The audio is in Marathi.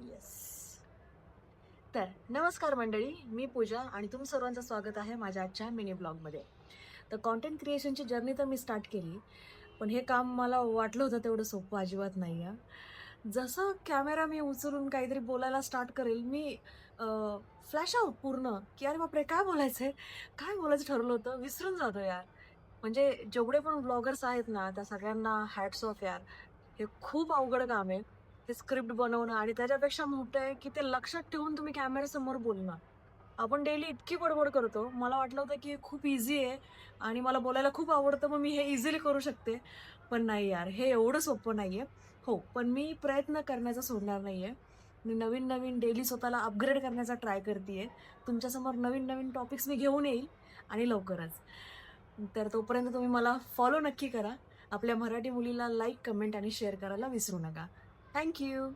येस. तर नमस्कार मंडळी, मी पूजा आणि तुम सर्वांचं स्वागत आहे माझ्या आजच्या मिनी ब्लॉगमध्ये. तर कॉन्टेंट क्रिएशनची जर्नी तर मी स्टार्ट केली, पण हे काम मला वाटलं होतं तेवढं सोपं अजिबात नाही आहे. जसं कॅमेरा मी उचलून काहीतरी बोलायला स्टार्ट करेल, मी फ्लॅश आउट पूर्ण, की अरे बापरे! काय बोलायचंय? काय बोलायचं ठरवलं होतं? विसरून जातो यार. म्हणजे जेवढे पण ब्लॉगर्स आहेत ना, त्या सगळ्यांना हॅट्स ऑफ यार. हे खूप अवघड काम आहे. ते स्क्रिप्ट बनवणं आणि त्याच्यापेक्षा मोठं आहे, की ते लक्षात ठेवून तुम्ही कॅमेऱ्यासमोर बोलणं. आपण डेली इतकी बडबड करतो. मला वाटलं होतं, की हे खूप ईझी आहे आणि मला बोलायला खूप आवडतं, मग मी हे इझिली करू शकते. पण नाही यार, हे एवढं सोपं नाहीये. हो, पण मी प्रयत्न करण्याचा सोडणार नाहीये. मी नवीन-नवीन डेली स्वतःला अपग्रेड करण्याचा ट्राय करतीये. तुमच्यासमोर नवीन-नवीन टॉपिक्स मी घेऊन येईल आणि लवकरच. तर तोपर्यंत तुम्ही मला फॉलो नक्की करा. आपल्या मराठी मुलीला लाईक, कमेंट आणि शेअर करायला विसरू नका. Thank you.